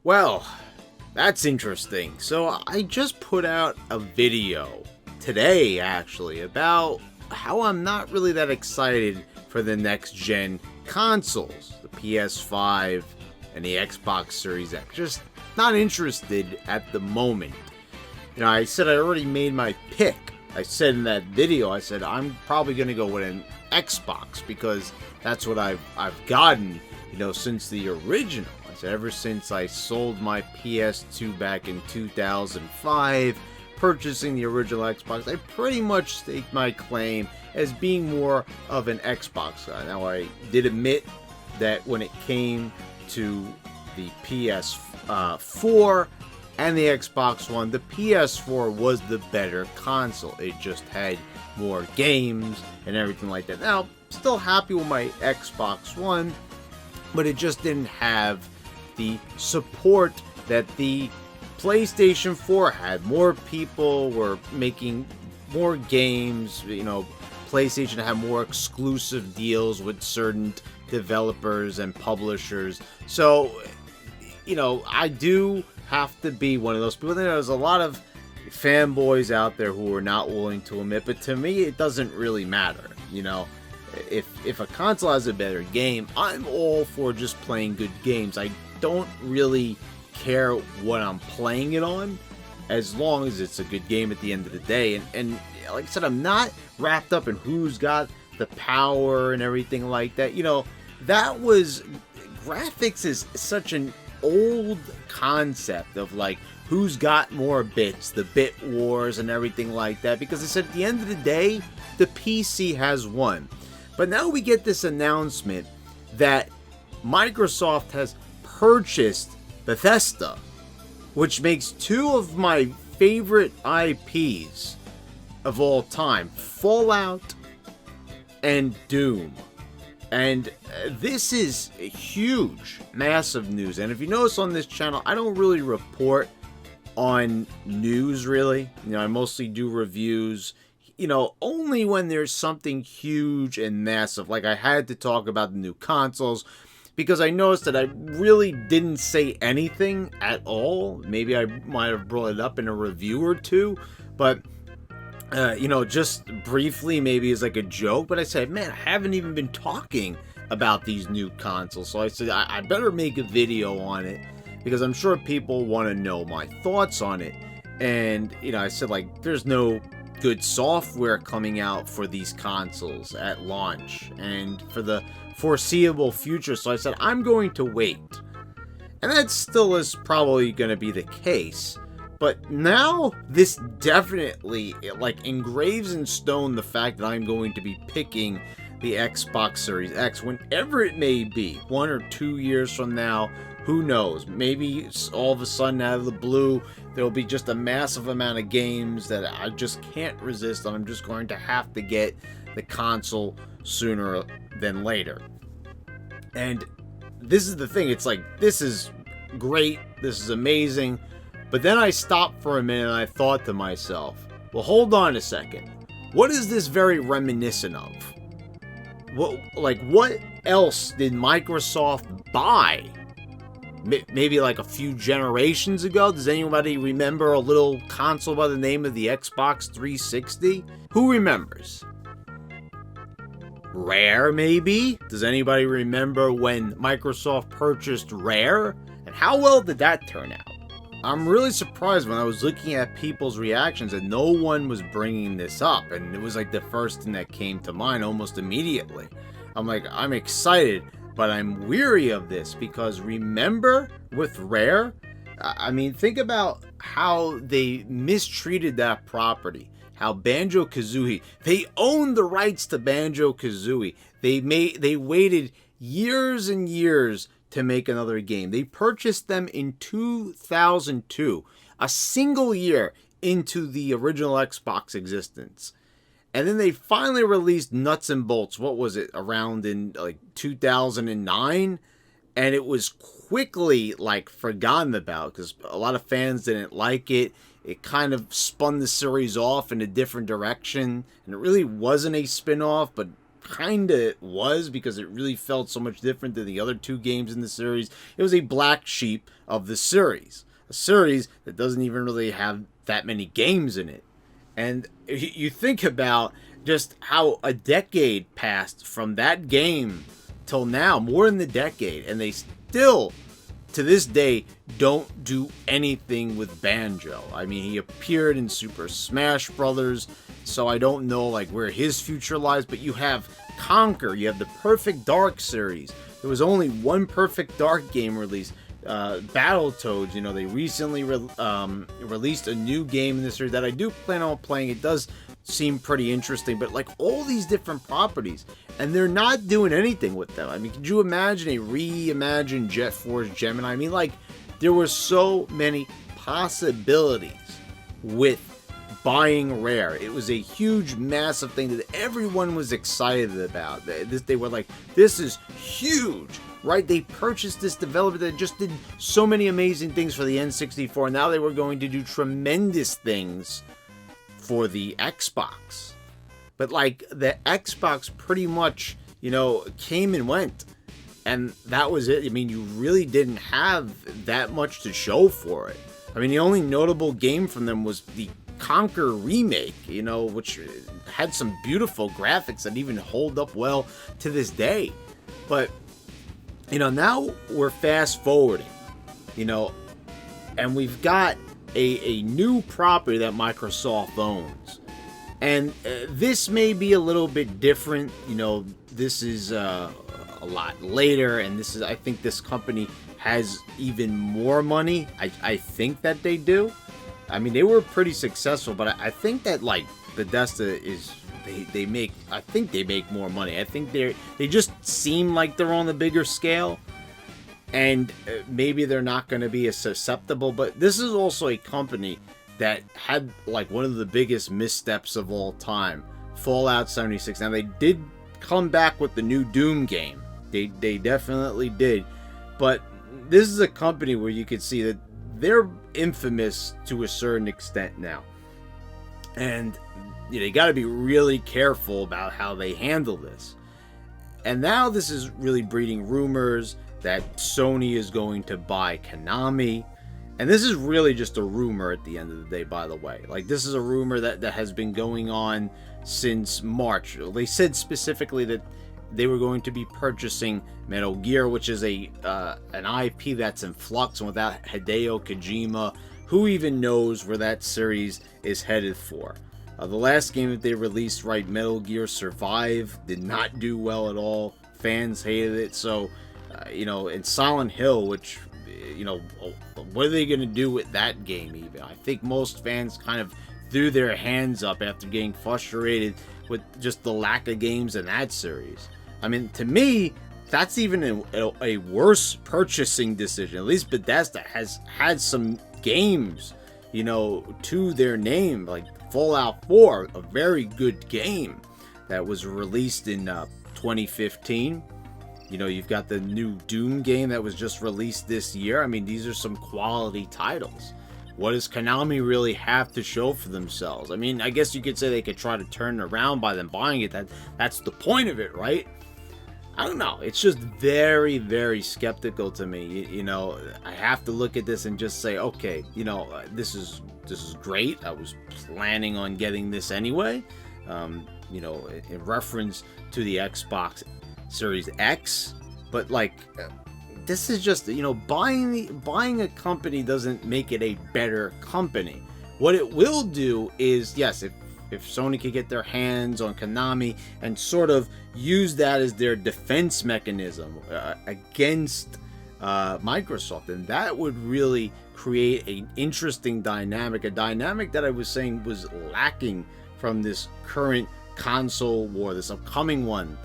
Well, that's interesting. So I just put out a video today, actually, about how I'm not really that excited for the next gen consoles, the PS5 and the Xbox Series X. Just not interested at the moment. I said I already made my pick. I said in that video, I said I'm probably going to go with an Xbox because that's what I've gotten, since the original. I said ever since I sold my PS2 back in 2005, purchasing the original Xbox, I pretty much staked my claim as being more of an Xbox guy. Now, I did admit that when it came to the PS4 and the Xbox One, the PS4 was the better console. It just had more games and everything like that. Now, still happy with my Xbox One, but it just didn't have the support that the PlayStation 4 had. More people were making more games, PlayStation had more exclusive deals with certain developers and publishers. So, I do have to be one of those people. There's a lot of fanboys out there who are not willing to admit, but to me, it doesn't really matter. If a console has a better game, I'm all for just playing good games. I don't really care what I'm playing it on, as long as it's a good game at the end of the day. And like I said, I'm not wrapped up in who's got the power and everything like that. That was, graphics is such an old concept of like who's got more bits, the bit wars and everything like that, because I said at the end of the day, the PC has won. But now we get this announcement that Microsoft has purchased Bethesda, which makes two of my favorite IPs of all time, Fallout and Doom. And this is huge, massive news. And if you notice on this channel, I don't really report on news, really. I mostly do reviews, only when there's something huge and massive. Like I had to talk about the new consoles, because I noticed that I really didn't say anything at all. Maybe I might have brought it up in a review or two, but just briefly, maybe as like a joke. But I said, man, I haven't even been talking about these new consoles. So I said, I better make a video on it, because I'm sure people want to know my thoughts on it. And, I said, like, there's no good software coming out for these consoles at launch and for the foreseeable future. So I said, I'm going to wait. And that still is probably going to be the case. But now, this definitely, engraves in stone the fact that I'm going to be picking the Xbox Series X whenever it may be. 1 or 2 years from now, who knows? Maybe all of a sudden, out of the blue, there'll be just a massive amount of games that I just can't resist, and I'm just going to have to get the console sooner than later. And this is the thing. It's like, this is great. This is amazing. But then I stopped for a minute and I thought to myself, well, hold on a second. What is this very reminiscent of? What else did Microsoft buy? Maybe like a few generations ago? Does anybody remember a little console by the name of the Xbox 360? Who remembers? Rare, maybe? Does anybody remember when Microsoft purchased Rare? And how well did that turn out? I'm really surprised when I was looking at people's reactions that no one was bringing this up, and it was like the first thing that came to mind almost immediately. I'm like, I'm excited, but I'm weary of this, because remember with Rare? I mean, think about how they mistreated that property. How Banjo-Kazooie, they owned the rights to Banjo-Kazooie. They waited years and years to make another game. They purchased them in 2002, a single year into the original Xbox existence. And then they finally released Nuts and Bolts, what was it, around in like 2009? And it was quickly forgotten about because a lot of fans didn't like it. It kind of spun the series off in a different direction, and it really wasn't a spin-off, but kinda was, because it really felt so much different than the other two games in the series. It was a black sheep of the series. A series that doesn't even really have that many games in it. And you think about just how a decade passed from that game till now, more than a decade, and they still, to this day, don't do anything with Banjo. I mean, he appeared in Super Smash Brothers, so I don't know like where his future lies, but you have Conquer, you have the Perfect Dark series. There was only one Perfect Dark game released. Battletoads, you know, they recently released a new game in this series that I do plan on playing. It does seem pretty interesting, but like all these different properties, and they're not doing anything with them. I mean, could you imagine a reimagined Jet Force Gemini? I mean, like, there were so many possibilities with buying Rare. It was a huge, massive thing that everyone was excited about. They were like, this is huge. Right, they purchased this developer that just did so many amazing things for the N64. Now they were going to do tremendous things for the Xbox. But like, the Xbox pretty much, you know, came and went. And that was it. I mean, you really didn't have that much to show for it. I mean, the only notable game from them was the Conquer remake, you know, which had some beautiful graphics that even hold up well to this day. But you know, now we're fast forwarding, you know, and we've got a new property that Microsoft owns. And this may be a little bit different, you know, this is a lot later, and this is, I think this company has even more money. I think that they do. I mean, they were pretty successful, but I think that, like, Bethesda is... They make, I think they make more money. I think they just seem like they're on the bigger scale, and maybe they're not going to be as susceptible. But this is also a company that had like one of the biggest missteps of all time, Fallout 76. Now they did come back with the new Doom game. They definitely did, but this is a company where you could see that they're infamous to a certain extent now, and you know, you got to be really careful about how they handle this. And now this is really breeding rumors that Sony is going to buy Konami. And this is really just a rumor at the end of the day, by the way. Like, this is a rumor that has been going on since March. They said specifically that they were going to be purchasing Metal Gear, which is an IP that's in flux, and without Hideo Kojima, who even knows where that series is headed for? The last game that they released, right, Metal Gear Survive, did not do well at all. Fans hated it. So, you know, in Silent Hill, which, you know, what are they going to do with that game even? I think most fans kind of threw their hands up after getting frustrated with just the lack of games in that series. I mean, to me, that's even a worse purchasing decision. At least Bethesda has had some games, you know, to their name, like Fallout 4, a very good game that was released in 2015. You know, you've got the new Doom game that was just released this year. I mean, these are some quality titles. What does Konami really have to show for themselves? I mean, I guess you could say they could try to turn it around by them buying it. That's the point of it, right? I don't know. It's just very, very skeptical to me. You know, I have to look at this and just say, okay, you know, this is great. I was planning on getting this anyway. You know, in reference to the Xbox Series X, but like, this is just, you know, buying a company doesn't make it a better company. What it will do is, yes, if Sony could get their hands on Konami and sort of use that as their defense mechanism against Microsoft, then that would really create an interesting dynamic, a dynamic that I was saying was lacking from this current console war, this upcoming one.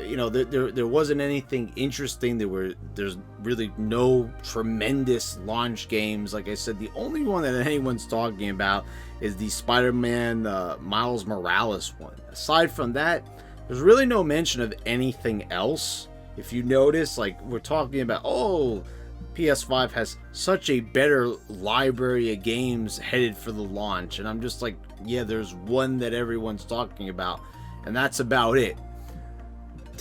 You know, there wasn't anything interesting. There's really no tremendous launch games. Like I said, the only one that anyone's talking about is the Spider-Man Miles Morales one. Aside from that, there's really no mention of anything else. If you notice, like, we're talking about, oh, PS5 has such a better library of games headed for the launch, and I'm just like, yeah, there's one that everyone's talking about, and that's about it.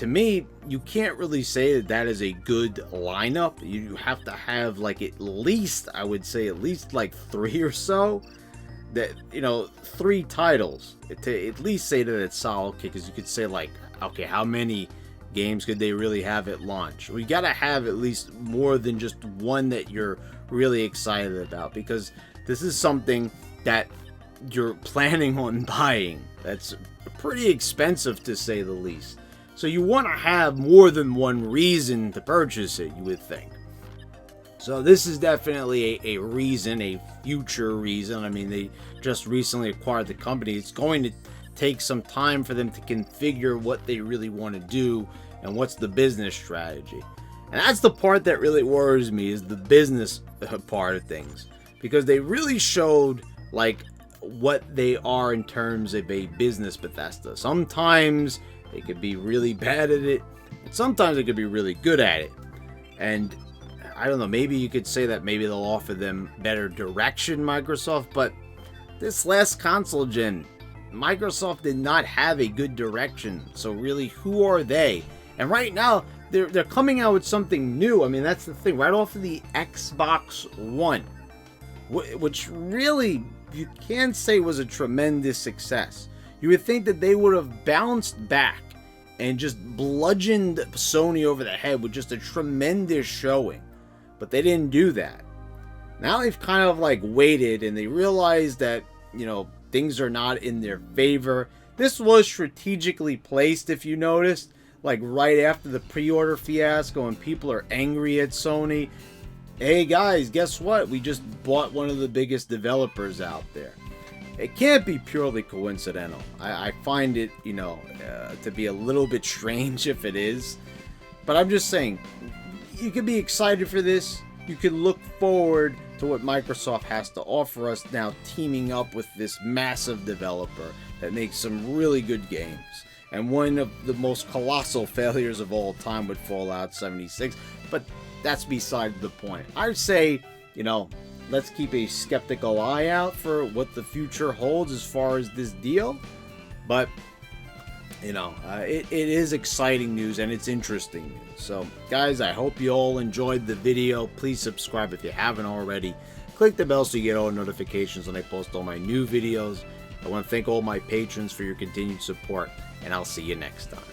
to me, you can't really say that that is a good lineup. You have to have like at least, I would say at least like 3 or so, that, 3 titles to at least say that it's solid. Because you could say like, okay, how many games could they really have at launch? We gotta have at least more than just one that you're really excited about, because this is something that you're planning on buying. That's pretty expensive, to say the least. So you want to have more than one reason to purchase it, you would think. So this is definitely a reason, a future reason. I mean, they just recently acquired the company. It's going to take some time for them to configure what they really want to do and what's the business strategy. And that's the part that really worries me, is the business part of things. Because they really showed like what they are in terms of a business, Bethesda. Sometimes they could be really bad at it, and sometimes they could be really good at it. And I don't know, maybe you could say that maybe they'll offer them better direction, Microsoft, but this last console gen, Microsoft did not have a good direction. So really, who are they? And right now, they're coming out with something new. I mean, that's the thing. Right off of the Xbox One, which really, you can say was a tremendous success. You would think that they would have bounced back and just bludgeoned Sony over the head with just a tremendous showing. But they didn't do that. Now they've kind of like waited, and they realized that, things are not in their favor. This was strategically placed, if you noticed, like right after the pre-order fiasco, and people are angry at Sony. Hey guys, guess what? We just bought one of the biggest developers out there. It can't be purely coincidental. I find it, to be a little bit strange if it is. But I'm just saying, you could be excited for this. You could look forward to what Microsoft has to offer us now, teaming up with this massive developer that makes some really good games. And one of the most colossal failures of all time with Fallout 76. But that's beside the point. I'd say, let's keep a skeptical eye out for what the future holds as far as this deal. But, it is exciting news, and it's interesting news. So, guys, I hope you all enjoyed the video. Please subscribe if you haven't already. Click the bell so you get all notifications when I post all my new videos. I want to thank all my patrons for your continued support, and I'll see you next time.